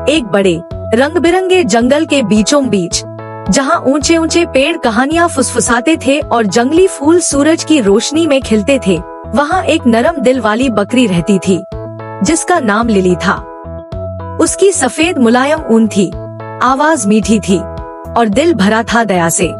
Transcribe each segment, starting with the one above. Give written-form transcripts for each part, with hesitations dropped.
एक बड़े रंग बिरंगे जंगल के बीचों बीच, जहाँ ऊंचे ऊंचे पेड़ कहानियां फुसफुसाते थे और जंगली फूल सूरज की रोशनी में खिलते थे, वहाँ एक नरम दिल वाली बकरी रहती थी, जिसका नाम लिली था। उसकी सफेद मुलायम ऊन थी, आवाज मीठी थी और दिल भरा था दया से।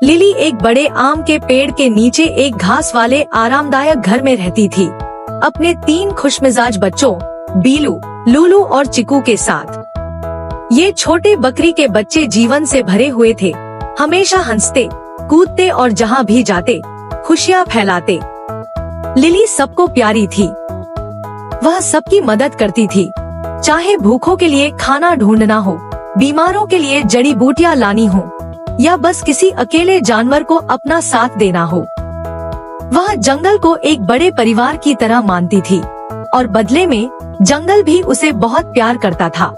लिली एक बड़े आम के पेड़ के नीचे एक घास वाले आरामदायक घर में रहती थी, अपने 3 खुशमिजाज बच्चों बीलू, लूलू और चिकू के साथ। ये छोटे बकरी के बच्चे जीवन से भरे हुए थे, हमेशा हंसते, कूदते और जहाँ भी जाते खुशियाँ फैलाते। लिली सबको प्यारी थी, वह सबकी मदद करती थी, चाहे भूखों के लिए खाना ढूंढना हो, बीमारों के लिए जड़ी बूटियां लानी हो या बस किसी अकेले जानवर को अपना साथ देना हो। वह जंगल को एक बड़े परिवार की तरह मानती थी और बदले में जंगल भी उसे बहुत प्यार करता था।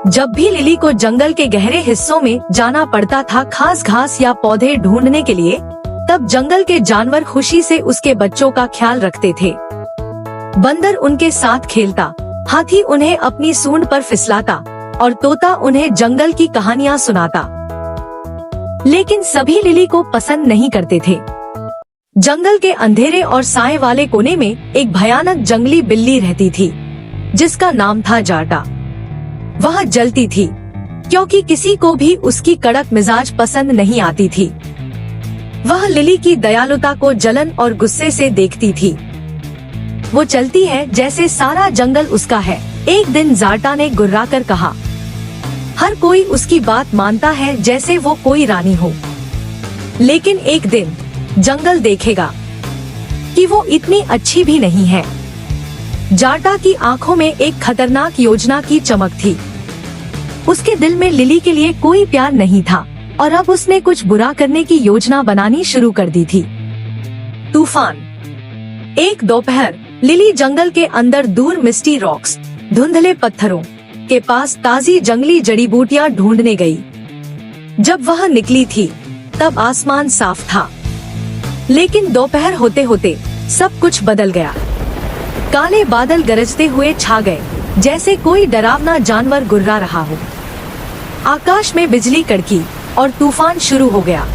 जब भी लिली को जंगल के गहरे हिस्सों में जाना पड़ता था खास घास या पौधे ढूंढने के लिए, तब जंगल के जानवर खुशी से उसके बच्चों का ख्याल रखते थे। बंदर उनके साथ खेलता, हाथी उन्हें अपनी सूंड पर फिसलाता और तोता उन्हें जंगल की कहानियां सुनाता। लेकिन सभी लिली को पसंद नहीं करते थे। जंगल के अंधेरे और साए वाले कोने में एक भयानक जंगली बिल्ली रहती थी, जिसका नाम था जाटा। वह जलती थी क्योंकि किसी को भी उसकी कड़क मिजाज पसंद नहीं आती थी। वह लिली की दयालुता को जलन और गुस्से से देखती थी। वो चलती है जैसे सारा जंगल उसका है। एक दिन जाटा ने गुर्राकर कहा, हर कोई उसकी बात मानता है जैसे वो कोई रानी हो, लेकिन एक दिन जंगल देखेगा कि वो इतनी अच्छी भी नहीं है। जाटा की आंखों में एक खतरनाक योजना की चमक थी। उसके दिल में लिली के लिए कोई प्यार नहीं था और अब उसने कुछ बुरा करने की योजना बनानी शुरू कर दी थी। तूफान। एक दोपहर लिली जंगल के अंदर दूर मिस्टी रॉक्स, धुंधले पत्थरों के पास ताजी जंगली जड़ी बूटियां ढूंढने गई। जब वह निकली थी तब आसमान साफ था, लेकिन दोपहर होते होते सब कुछ बदल गया। काले बादल गरजते हुए छा गए, जैसे कोई डरावना जानवर गुर्रा रहा हो। आकाश में बिजली कड़की और तूफान शुरू हो गया।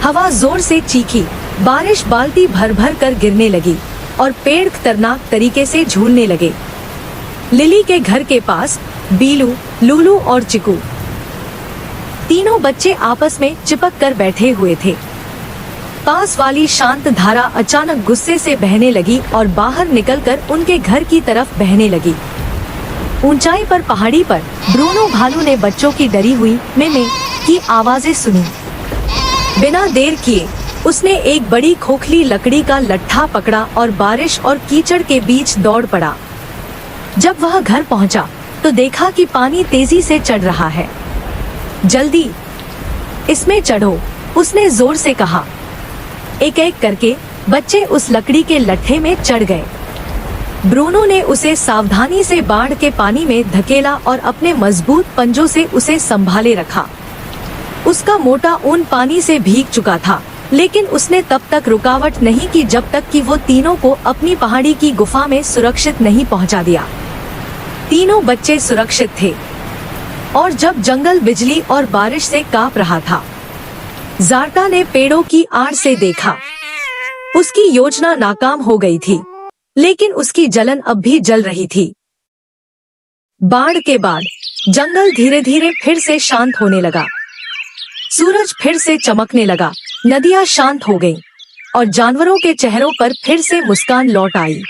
हवा जोर से चीखी, बारिश बाल्टी भर भर कर गिरने लगी और पेड़ खतरनाक तरीके से झूलने लगे। लिली के घर के पास बीलू, लूलू और चिकू, तीनों बच्चे आपस में चिपक कर बैठे हुए थे। पास वाली शांत धारा अचानक गुस्से से बहने लगी और बाहर निकलकर उनके घर की तरफ बहने लगी। ऊंचाई पर पहाड़ी पर ब्रूनो भालू ने बच्चों की डरी हुई में की आवाजें सुनी। बिना देर किए उसने एक बड़ी खोखली लकड़ी का लट्ठा पकड़ा और बारिश और कीचड़ के बीच दौड़ पड़ा। जब वह घर पहुंचा तो देखा कि पानी तेजी से चढ़ रहा है। जल्दी इसमें चढ़ो, उसने जोर से कहा। एक एक करके बच्चे उस लकड़ी के लट्ठे में चढ़ गए। ब्रूनो ने उसे सावधानी से बाढ़ के पानी में धकेला और अपने मजबूत पंजों से उसे संभाले रखा। उसका मोटा ऊन पानी से भीग चुका था, लेकिन उसने तब तक रुकावट नहीं की जब तक कि वो तीनों को अपनी पहाड़ी की गुफा में सुरक्षित नहीं पहुंचा दिया। तीनों बच्चे सुरक्षित थे और जब जंगल बिजली और बारिश से कांप रहा था, जाटा ने पेड़ों की आड़ से देखा। उसकी योजना नाकाम हो गई थी, लेकिन उसकी जलन अब भी जल रही थी। बाढ़ के बाद जंगल धीरे धीरे फिर से शांत होने लगा। सूरज फिर से चमकने लगा, नदियां शांत हो गईं और जानवरों के चेहरों पर फिर से मुस्कान लौट आई।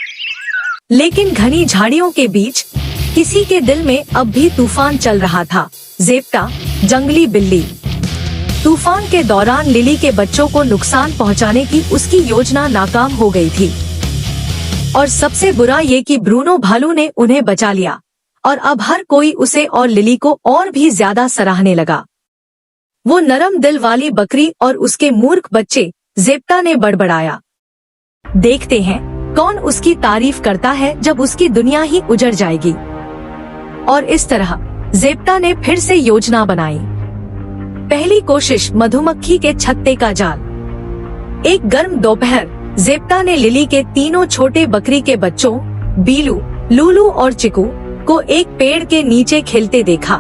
लेकिन घनी झाड़ियों के बीच किसी के दिल में अब भी तूफान चल रहा था। ज़ेप्टा, जंगली बिल्ली। तूफान के दौरान लिली के बच्चों को नुकसान पहुंचाने की उसकी योजना नाकाम हो गई थी और सबसे बुरा ये कि ब्रूनो भालू ने उन्हें बचा लिया और अब हर कोई उसे और लिली को और भी ज्यादा सराहने लगा। वो नरम दिल वाली बकरी और उसके मूर्ख बच्चे, ज़ेप्टा ने बड़बड़ाया। देखते हैं कौन उसकी तारीफ करता है जब उसकी दुनिया ही उजड़ जाएगी। और इस तरह ज़ेप्टा ने फिर से योजना बनाई। पहली कोशिश, मधुमक्खी के छत्ते का जाल। एक गर्म दोपहर ज़ेप्टा ने लिली के तीनों छोटे बकरी के बच्चों बीलू, लूलू और चिकू को एक पेड़ के नीचे खेलते देखा।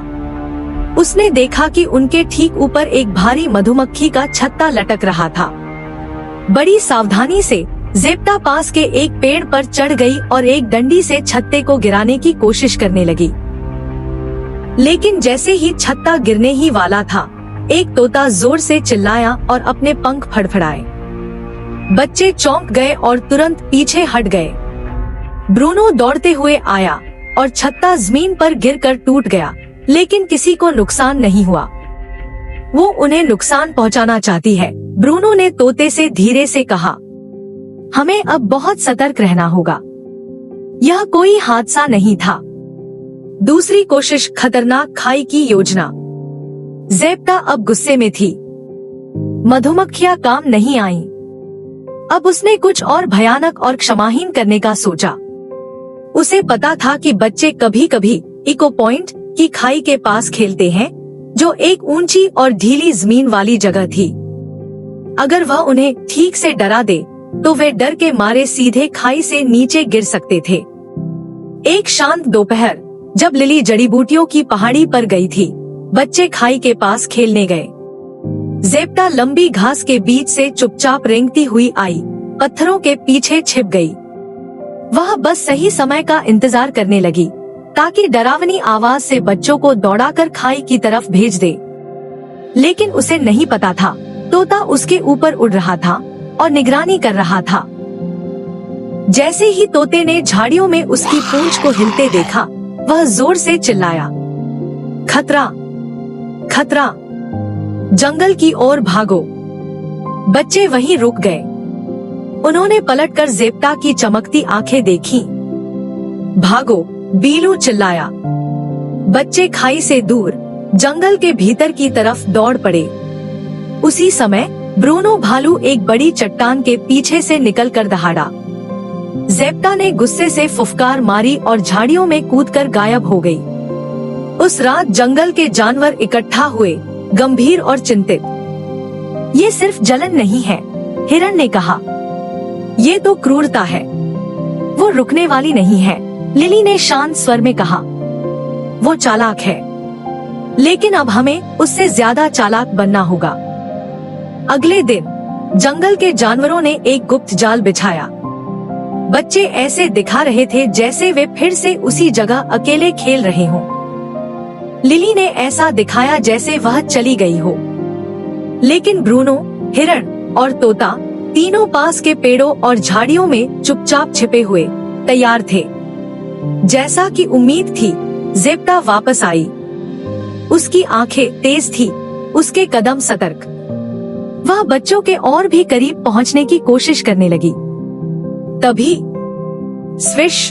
उसने देखा कि उनके ठीक ऊपर एक भारी मधुमक्खी का छत्ता लटक रहा था। बड़ी सावधानी से ज़ेप्टा पास के एक पेड़ पर चढ़ गई और एक डंडी से छत्ते को गिराने की कोशिश करने लगी। लेकिन जैसे ही छत्ता गिरने ही वाला था, एक तोता जोर से चिल्लाया और अपने पंख फड़फड़ाए। बच्चे चौंक गए और तुरंत पीछे हट गए। ब्रूनो दौड़ते हुए आया और छत्ता जमीन पर गिरकर टूट गया, लेकिन किसी को नुकसान नहीं हुआ। वो उन्हें नुकसान पहुंचाना चाहती है, ब्रूनो ने तोते से धीरे से कहा। हमें अब बहुत सतर्क रहना होगा। यह कोई हादसा नहीं था। दूसरी कोशिश खतरनाक खाई की योजना। ज़ेप्टा अब गुस्से में थी। मधुमक्खियां काम नहीं आईं। अब उसने कुछ और भयानक और क्षमाहीन करने का सोचा। उसे पता था कि बच्चे कभी कभी इको पॉइंट की खाई के पास खेलते हैं, जो एक ऊंची और ढीली जमीन वाली जगह थी। अगर वह उन्हें ठीक से डरा दे तो वे डर के मारे सीधे खाई से नीचे गिर सकते थे। एक शांत दोपहर, जब लिली जड़ी बूटियों की पहाड़ी पर गई थी, बच्चे खाई के पास खेलने गए। ज़ेप्टा लंबी घास के बीच से चुपचाप रेंगती हुई आई, पत्थरों के पीछे छिप गई। वह बस सही समय का इंतजार करने लगी ताकि डरावनी आवाज से बच्चों को दौड़ाकर खाई की तरफ भेज दे। लेकिन उसे नहीं पता था, तोता उसके ऊपर उड़ रहा था और निगरानी कर रहा था। जैसे ही तोते ने झाड़ियों में उसकी पूंछ को हिलते देखा, वह जोर से चिल्लाया, खतरा, खतरा, जंगल की ओर भागो। बच्चे वहीं रुक गए। उन्होंने पलटकर ज़ेप्टा की चमकती आंखें देखीं। भागो, बीलू चिल्लाया। बच्चे खाई से दूर जंगल के भीतर की तरफ दौड़ पड़े। उसी समय ब्रूनो भालू एक बड़ी चट्टान के पीछे से निकलकर दहाड़ा। ज़ेप्टा ने गुस्से से फुफकार मारी और झाड़ियों में कूदकर गायब हो गई। उस रात जंगल के जानवर इकट्ठा हुए, गंभीर और चिंतित। ये सिर्फ जलन नहीं है, हिरण ने कहा। ये तो क्रूरता है। वो रुकने वाली नहीं है, लिली ने शांत स्वर में कहा। वो चालाक है, लेकिन अब हमें उससे ज्यादा चालाक बनना होगा। अगले दिन जंगल के जानवरों ने एक गुप्त जाल बिछाया। बच्चे ऐसे दिखा रहे थे जैसे वे फिर से उसी जगह अकेले खेल रहे हों। लिली ने ऐसा दिखाया जैसे वह चली गई हो। लेकिन ब्रूनो, हिरण और तोता तीनों पास के पेड़ों और झाड़ियों में चुपचाप छिपे हुए तैयार थे। जैसा कि उम्मीद थी, ज़ेप्टा वापस आई। उसकी आंखें तेज थी, उसके कदम सतर्क। वह बच्चों के और भी करीब पहुंचने की कोशिश करने लगी। तभी स्विश,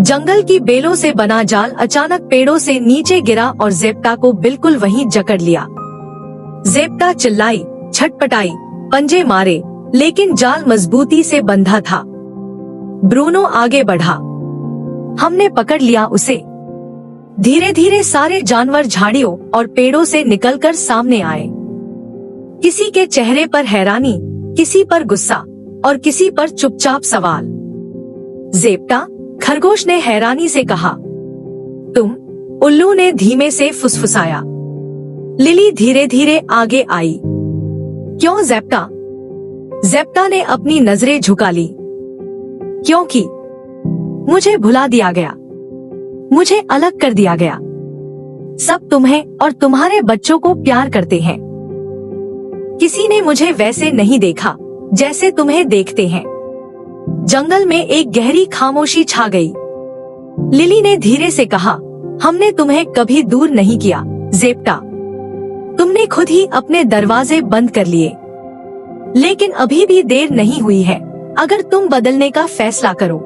जंगल की बेलों से बना जाल अचानक पेड़ों से नीचे गिरा और ज़ेप्टा को बिल्कुल वहीं जकड़ लिया। ज़ेप्टा चिल्लाई, छटपटाई, पंजे मारे, लेकिन जाल मजबूती से बंधा था। ब्रूनो आगे बढ़ा। हमने पकड़ लिया उसे। धीरे धीरे सारे जानवर झाड़ियों और पेड़ों से निकलकर सामने आए। किसी के चेहरे पर हैरानी, किसी पर गुस्सा और किसी पर चुपचाप सवाल। ज़ेप्टा, खरगोश ने हैरानी से कहा। तुम? उल्लू ने धीमे से फुसफुसाया। लिली धीरे धीरे आगे आई। क्यों ज़ेप्टा? ज़ेप्टा ने अपनी नजरें झुका ली। क्योंकि मुझे भुला दिया गया, मुझे अलग कर दिया गया। सब तुम्हें और तुम्हारे बच्चों को प्यार करते हैं। किसी ने मुझे वैसे नहीं देखा जैसे तुम्हें देखते हैं। जंगल में एक गहरी खामोशी छा गई। लिली ने धीरे से कहा, हमने तुम्हें कभी दूर नहीं किया ज़ेप्टा। तुमने खुद ही अपने दरवाजे बंद कर लिए। लेकिन अभी भी देर नहीं हुई है अगर तुम बदलने का फैसला करो।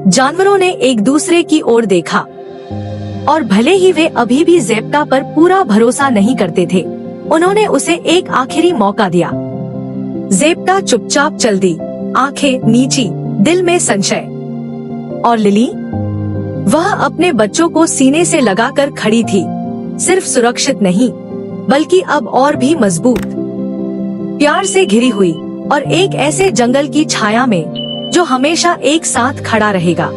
जानवरों ने एक दूसरे की ओर देखा और भले ही वे अभी भी ज़ेप्टा पर पूरा भरोसा नहीं करते थे, उन्होंने उसे एक आखिरी मौका दिया। ज़ेप्टा चुपचाप चल दी, आंखें नीची, दिल में संशय। और लिली? वह अपने बच्चों को सीने से लगाकर खड़ी थी, सिर्फ सुरक्षित नहीं बल्कि अब और भी मजबूत, प्यार से घिरी हुई और एक ऐसे जंगल की छाया में जो हमेशा एक साथ खड़ा रहेगा।